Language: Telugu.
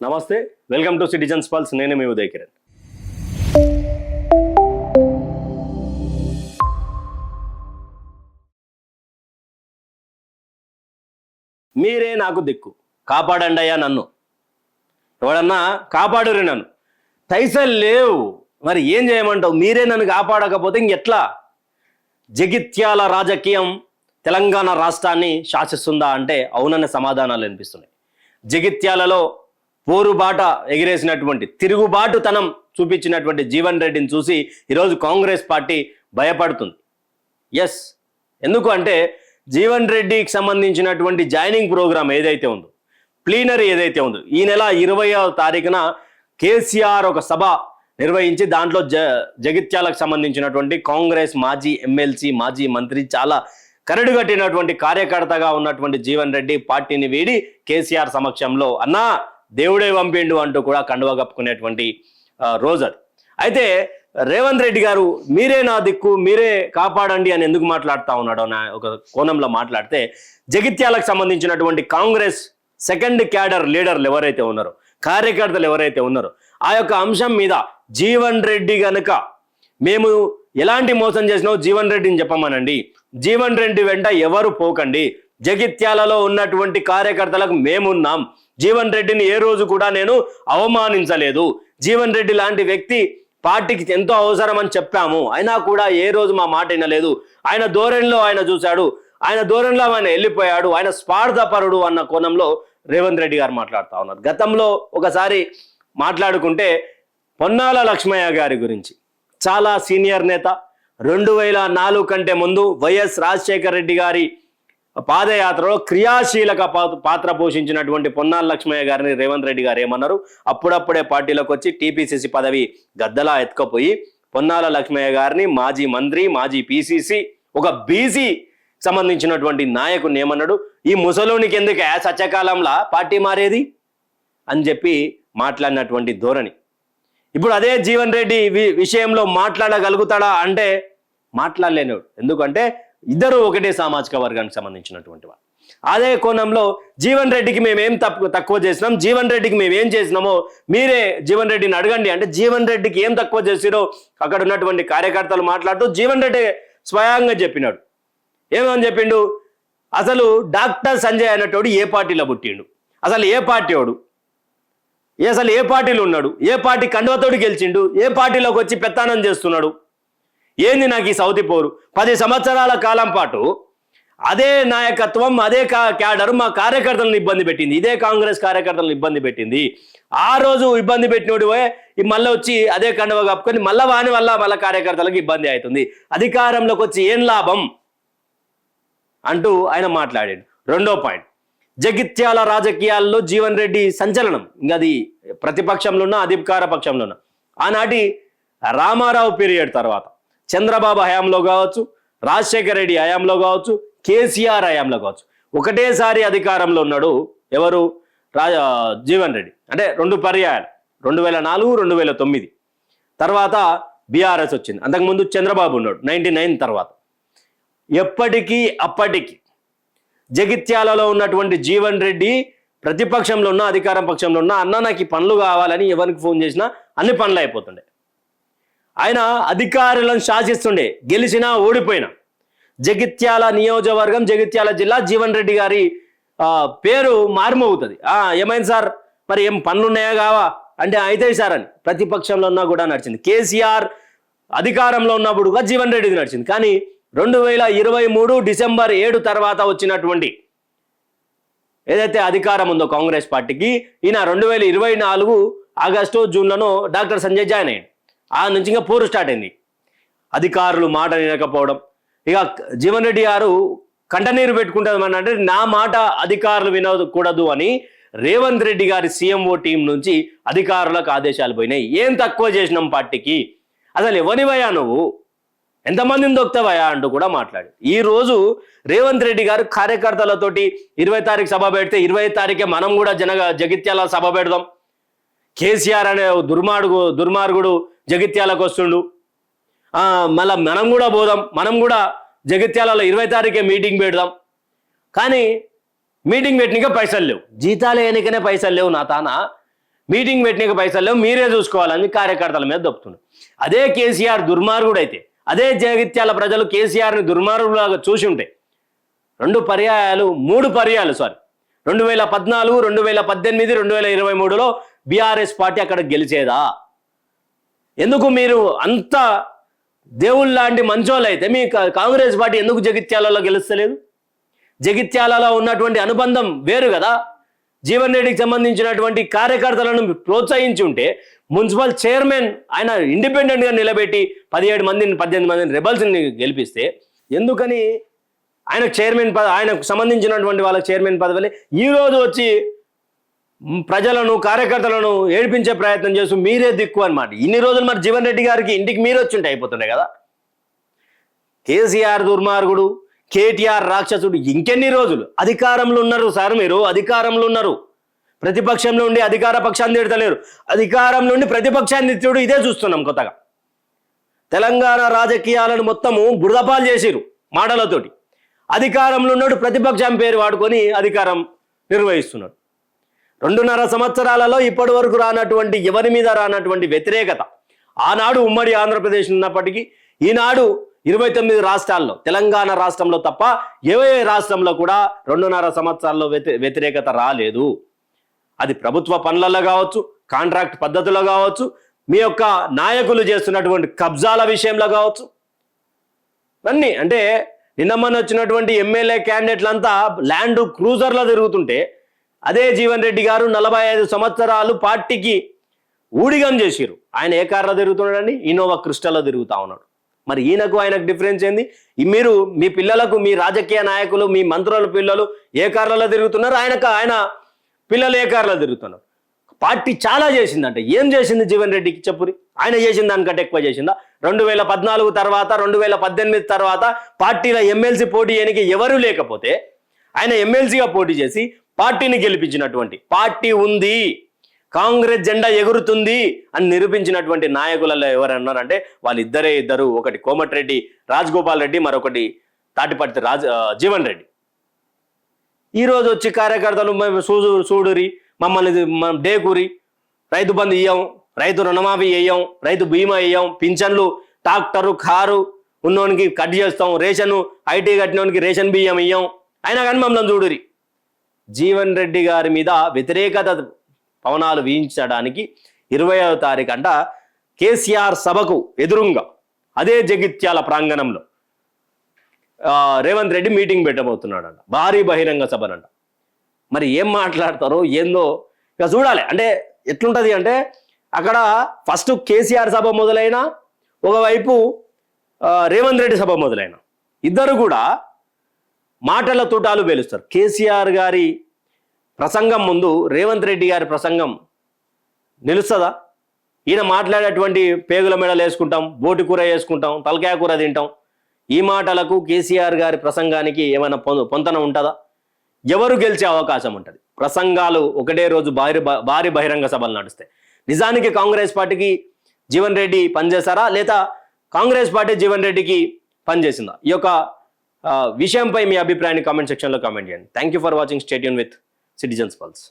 నమస్తే, వెల్కమ్ టు సిటిజన్స్ పల్స్. నేను మీ ఉదయ్ కిరణ్. మీరే నాకు దిక్కు, కాపాడండి అయ్యా నన్ను. ఎవడన్నా కాపాడురు నన్ను. పైసలు లేవు, మరి ఏం చేయమంటావు? మీరే నన్ను కాపాడకపోతే ఇంకెట్లా? జగిత్యాల రాజకీయం తెలంగాణ రాష్ట్రాన్ని శాసిస్తుందా అంటే అవునన్న సమాధానాలు అనిపిస్తున్నాయి. జగిత్యాలలో పోరుబాట ఎగిరేసినటువంటి, తిరుగుబాటుతనం చూపించినటువంటి జీవన్ రెడ్డిని చూసి ఈరోజు కాంగ్రెస్ పార్టీ భయపడుతుంది. ఎస్, ఎందుకు అంటే జీవన్ రెడ్డికి సంబంధించినటువంటి జాయినింగ్ ప్రోగ్రామ్ ఏదైతే ఉందో, ప్లీనరీ ఏదైతే ఉందో, ఈ నెల 20వ తారీఖున కేసీఆర్ ఒక సభ నిర్వహించి దాంట్లో జగిత్యాలకు సంబంధించినటువంటి కాంగ్రెస్ మాజీ ఎమ్మెల్సీ, మాజీ మంత్రి, చాలా కరడుగట్టినటువంటి కార్యకర్తగా ఉన్నటువంటి జీవన్ రెడ్డి పార్టీని వీడి కేసీఆర్ సమక్షంలో అన్నా దేవుడే పంపిండు అంటూ కూడా కండువా కప్పుకునేటువంటి రోజు అది. అయితే రేవంత్ రెడ్డి గారు మీరే నా దిక్కు, మీరే కాపాడండి అని ఎందుకు మాట్లాడుతూ ఉన్నాడు అన్న ఒక కోణంలో మాట్లాడితే, జగిత్యాలకు సంబంధించినటువంటి కాంగ్రెస్ సెకండ్ క్యాడర్ లీడర్లు ఎవరైతే ఉన్నారో, కార్యకర్తలు ఎవరైతే ఉన్నారో, ఆ యొక్క అంశం మీద జీవన్ రెడ్డి గనుక మేము ఎలాంటి మోసం చేసినావు జీవన్ రెడ్డిని చెప్పమనండి, జీవన్ రెడ్డి వెంట ఎవరు పోకండి, జగిత్యాలలో ఉన్నటువంటి కార్యకర్తలకు మేమున్నాం, జీవన్ రెడ్డిని ఏ రోజు కూడా నేను అవమానించలేదు, జీవన్ రెడ్డి లాంటి వ్యక్తి పార్టీకి ఎంతో అవసరం అని చెప్పాము, అయినా కూడా ఏ రోజు మా మాట వినలేదు, ఆయన ధోరణిలో ఆయన చూశాడు, ఆయన ధోరణిలో ఆయన వెళ్ళిపోయాడు, ఆయన స్వార్థపరుడు అన్న కోణంలో రేవంత్ రెడ్డి గారు మాట్లాడుతూ ఉన్నారు. గతంలో ఒకసారి మాట్లాడుకుంటే పొన్నాల లక్ష్మయ్య గారి గురించి, చాలా సీనియర్ నేత, 2004 కంటే ముందు వైఎస్ రాజశేఖర రెడ్డి గారి పాదయాత్రలో క్రియాశీలక పాత్ర పోషించినటువంటి పొన్నాల లక్ష్మయ్య గారిని రేవంత్ రెడ్డి గారు ఏమన్నారు, అప్పుడప్పుడే పార్టీలోకి వచ్చి టీపీసీసీ పదవి గద్దలా ఎత్తుకపోయి పొన్నాల లక్ష్మయ్య గారిని మాజీ మంత్రి, మాజీ పీసీసీ, ఒక బీసీ సంబంధించినటువంటి నాయకుని ఏమన్నాడు, ఈ ముసలోనికి ఎందుకు సత్యకాలంలో పార్టీ మారేది అని చెప్పి మాట్లాడినటువంటి ధోరణి. ఇప్పుడు అదే జీవన్ రెడ్డి విషయంలో మాట్లాడగలుగుతాడా అంటే మాట్లాడలేనివాడు. ఎందుకంటే ఇద్దరు ఒకటే సామాజిక వర్గానికి సంబంధించినటువంటి వాడు. అదే కోణంలో జీవన్ రెడ్డికి మేమేం తక్కువ చేసినాం, జీవన్ రెడ్డికి మేమేం చేసినామో మీరే జీవన్ రెడ్డిని అడగండి అంటే, జీవన్ రెడ్డికి ఏం తక్కువ చేసిరో అక్కడ ఉన్నటువంటి కార్యకర్తలు మాట్లాడుతూ జీవన్ రెడ్డి స్వయంగా చెప్పినాడు. ఏమని చెప్పిండు, అసలు డాక్టర్ సంజయ్ అనేటోడు ఏ పార్టీలో పుట్టిండు, అసలు ఏ పార్టీ వాడు, అసలు ఏ పార్టీలో ఉన్నాడు, ఏ పార్టీ కండువతోడు గెలిచిండు, ఏ పార్టీలోకి వచ్చి పెత్తానం చేస్తున్నాడు, ఏంది నాకు ఈ సౌతి పోరు? 10 సంవత్సరాల కాలం పాటు అదే నాయకత్వం, అదే క్యాడర్ మా కార్యకర్తలను ఇబ్బంది పెట్టింది, ఇదే కాంగ్రెస్ కార్యకర్తలను ఇబ్బంది పెట్టింది. ఆ రోజు ఇబ్బంది పెట్టినోడు మళ్ళీ వచ్చి అదే కండువ కప్పుకొని మళ్ళీ వాని వల్ల మళ్ళీ కార్యకర్తలకు ఇబ్బంది అవుతుంది, అధికారంలోకి వచ్చి ఏం లాభం అంటూ ఆయన మాట్లాడాడు. రెండో పాయింట్, జగిత్యాల రాజకీయాల్లో జీవన్ రెడ్డి సంచలనం. ఇంకా అది ప్రతిపక్షంలో ఉన్న, అధికార పక్షంలో ఉన్న, ఆనాటి రామారావు పీరియడ్ తర్వాత చంద్రబాబు హయాంలో కావచ్చు, రాజశేఖర రెడ్డి హయాంలో కావచ్చు, కేసీఆర్ హయాంలో కావచ్చు, ఒకటేసారి అధికారంలో ఉన్నాడు ఎవరు? జీవన్ రెడ్డి. అంటే 2 పర్యాయాలు, 2004, 2009 తర్వాత బీఆర్ఎస్ వచ్చింది, అంతకుముందు చంద్రబాబు ఉన్నాడు 99 తర్వాత. ఎప్పటికీ అప్పటికి జగిత్యాలలో ఉన్నటువంటి జీవన్ రెడ్డి ప్రతిపక్షంలో ఉన్న, అధికారం పక్షంలో ఉన్న, అన్న నాకు ఈ పనులు కావాలని ఎవరికి ఫోన్ చేసినా అన్ని పనులు అయిపోతుండే. ఆయన అధికారులను శాసిస్తుండే, గెలిచినా ఓడిపోయినా. జగిత్యాల నియోజకవర్గం, జగిత్యాల జిల్లా జీవన్ రెడ్డి గారి పేరు మారుమవుతుంది. ఏమైంది సార్, మరి ఏం పనులు ఉన్నాయా కావా అంటే అయితే సార్ అని ప్రతిపక్షంలో ఉన్నా కూడా నడిచింది. కేసీఆర్ అధికారంలో ఉన్నప్పుడు కూడా జీవన్ రెడ్డిది నడిచింది. కానీ 2023 డిసెంబర్ 7 తర్వాత వచ్చినటువంటి ఏదైతే అధికారం ఉందో కాంగ్రెస్ పార్టీకి, ఈయన 2024 ఆగస్టు, జూన్లలో డాక్టర్ సంజయ్ జాయిన్ అయ్యాడు. ఆ నుంచి ఇంకా పోరు స్టార్ట్ అయింది. అధికారులు మాట వినకపోవడం, ఇక జీవన్ రెడ్డి గారు కంటనీరు పెట్టుకుంటామని అంటే, నా మాట అధికారులు వినకూడదు అని రేవంత్ రెడ్డి గారి సీఎంఓ టీం నుంచి అధికారులకు ఆదేశాలు పోయినాయి. ఏం తక్కువ చేసినాం పార్టీకి, అసలు ఎవరివయ్యా నువ్వు, ఎంతమందిని దొక్కుతావయ్యా అంటూ కూడా మాట్లాడు. ఈ రోజు రేవంత్ రెడ్డి గారు కార్యకర్తలతోటి 20 తారీఖు సభ పెడితే 20 తారీఖే మనం కూడా జగిత్యాల సభ పెడదాం, కేసీఆర్ అనే దుర్మార్గుడు జగిత్యాలకు వస్తుండు, మళ్ళీ మనం కూడా పోదాం, మనం కూడా జగిత్యాలలో 20 తారీఖే మీటింగ్ పెడదాం. కానీ మీటింగ్ పెట్టినకే పైసలు లేవు, జీతాలు వేయనికనే పైసలు లేవు నా తాన. మీటింగ్ పెట్టిన పైసలు లేవు, మీరే చూసుకోవాలని కార్యకర్తల మీద దొప్పుతున్నారు. అదే కేసీఆర్ దుర్మార్గుడు అయితే, అదే జగిత్యాల ప్రజలు కేసీఆర్ని దుర్మార్గులాగా చూసి ఉంటే 3 పర్యాయాలు 2014, 2018, 2023లో బీఆర్ఎస్ పార్టీ అక్కడ గెలిచేదా? ఎందుకు మీరు అంత దేవుళ్ళలాంటి మంచోళ్ళు అయితే మీ కాంగ్రెస్ పార్టీ ఎందుకు జగిత్యాలలో గెలుస్తలేదు? జగిత్యాలలో ఉన్నటువంటి అనుబంధం వేరు కదా. జీవన్ రెడ్డికి సంబంధించినటువంటి కార్యకర్తలను ప్రోత్సహించి ఉంటే మున్సిపల్ చైర్మన్ ఆయన ఇండిపెండెంట్గా నిలబెట్టి 18 మందిని రెబల్స్ని గెలిపిస్తే ఎందుకని ఆయనకు సంబంధించినటువంటి వాళ్ళకి చైర్మన్ పదవులే ఈరోజు వచ్చి ప్రజలను కార్యకర్తలను ఏడిపించే ప్రయత్నం చేస్తూ మీరే దిక్కు అన్నమాట. ఇన్ని రోజులు మరి జీవన్ రెడ్డి గారికి ఇంటికి మీరు వచ్చి అయిపోతుండే కదా. కేసీఆర్ దుర్మార్గుడు, కేటీఆర్ రాక్షసుడు, ఇంకెన్ని రోజులు అధికారంలో ఉన్నారు సార్? మీరు అధికారంలో ఉన్నారు, ప్రతిపక్షంలో ఉండి అధికార పక్షాన్ని తిడతలేరు, అధికారం నుండి ప్రతిపక్షాన్ని తిడు. ఇదే చూస్తున్నాం కొత్తగా. తెలంగాణ రాజకీయాలను మొత్తము బురదపాలు చేసిరు మాటలతోటి. అధికారంలో ఉన్నాడు ప్రతిపక్షం పేరు వాడుకొని అధికారం నిర్వహిస్తున్నాడు. 2.5 సంవత్సరాలలో ఇప్పటి వరకు రానటువంటి, ఎవరి మీద రానటువంటి వ్యతిరేకత ఆనాడు ఉమ్మడి ఆంధ్రప్రదేశ్ ఉన్నప్పటికీ ఈనాడు 29 రాష్ట్రాల్లో, తెలంగాణ రాష్ట్రంలో తప్ప ఏ రాష్ట్రంలో కూడా 2.5 సంవత్సరాల్లో వ్యతిరేకత రాలేదు. అది ప్రభుత్వ పనులలో కావచ్చు, కాంట్రాక్ట్ పద్ధతిలో కావచ్చు, మీ యొక్క నాయకులు చేస్తున్నటువంటి కబ్జాల విషయంలో కావచ్చు. అన్నీ అంటే నిన్నమ్మని వచ్చినటువంటి ఎమ్మెల్యే క్యాండిడేట్లంతా ల్యాండ్ క్రూజర్లో తిరుగుతుంటే అదే జీవన్ రెడ్డి గారు 45 సంవత్సరాలు పార్టీకి ఊడిగం చేసిరు. ఆయన ఏ కార్లో తిరుగుతున్నాడండి? ఇన్నోవా క్రిస్టల్లో తిరుగుతా ఉన్నాడు. మరి ఆయనకు డిఫరెన్స్ ఏంది? మీరు మీ పిల్లలకు, మీ రాజకీయ నాయకులు, మీ మంత్రుల పిల్లలు ఏ కార్లలో తిరుగుతున్నారు, ఆయన పిల్లలు ఏ కార్లో తిరుగుతున్నారు. పార్టీ చాలా చేసిందంటే ఏం చేసింది జీవన్ రెడ్డికి చెప్పురి? ఆయన చేసిన దానికంటే ఎక్కువ చేసిందా? 2014 తర్వాత 2018 తర్వాత పార్టీల ఎమ్మెల్సీ పోటీ చేయడానికి ఎవరూ లేకపోతే ఆయన ఎమ్మెల్సీగా పోటీ చేసి పార్టీని గెలిపించినటువంటి, పార్టీ ఉంది, కాంగ్రెస్ జెండా ఎగురుతుంది అని నిరూపించినటువంటి నాయకులలో ఎవరన్నారంటే ఇద్దరు. ఒకటి కోమటిరెడ్డి రాజగోపాల్ రెడ్డి, మరొకటి తాటిపర్తి జీవన్ రెడ్డి. ఈరోజు వచ్చి కార్యకర్తలు చూడురి, మమ్మల్ని డేకూరి, రైతు బంధు ఇయ్యం, రైతు రుణమాఫీ వేయం, రైతు బీమా వేయం, పింఛన్లు, ట్రాక్టరు, కారు ఉన్నోనికి కట్ చేస్తాం, రేషను ఐటీ కట్టినోనికి రేషన్ బియ్యం ఇయ్యం, అయినా కానీ మమ్మల్ని చూడురి. జీవన్ రెడ్డి గారి మీద వ్యతిరేకత పవనాలు వీయించడానికి 20వ తారీఖు అంట కేసీఆర్ సభకు ఎదురుగా అదే జగిత్యాల ప్రాంగణంలో రేవంత్ రెడ్డి మీటింగ్ పెట్టబోతున్నాడంట, భారీ బహిరంగ సభనంట. మరి ఏం మాట్లాడతారో ఏందో ఇక చూడాలి. అంటే ఎట్లుంటుంది అంటే అక్కడ ఫస్ట్ కేసీఆర్ సభ మొదలైన, ఒకవైపు రేవంత్ రెడ్డి సభ మొదలైన, ఇద్దరు కూడా మాటల తూటాలు పేలుస్తారు. కేసీఆర్ గారి ప్రసంగం ముందు రేవంత్ రెడ్డి గారి ప్రసంగం నిలుస్తుందా? ఈయన మాట్లాడేటువంటి పేగుల మెడలు వేసుకుంటాం, బోటి కూర వేసుకుంటాం, తలకాయ కూర తింటాం. ఈ మాటలకు కేసీఆర్ గారి ప్రసంగానికి ఏమైనా పొంతన ఉంటుందా? ఎవరు గెలిచే అవకాశం ఉంటుంది? ప్రసంగాలు ఒకటే రోజు భారీ బహిరంగ సభలు నడుస్తాయి. నిజానికి కాంగ్రెస్ పార్టీకి జీవన్ రెడ్డి పనిచేస్తారా, లేదా కాంగ్రెస్ పార్టీ జీవన్ రెడ్డికి పనిచేసిందా? ఈ యొక్క విషయంపై మీ అభిప్రాయాన్ని కామెంట్ సెక్షన్లో కామెంట్ చేయండి. Thank you for watching. Stay tune with citizens pulse.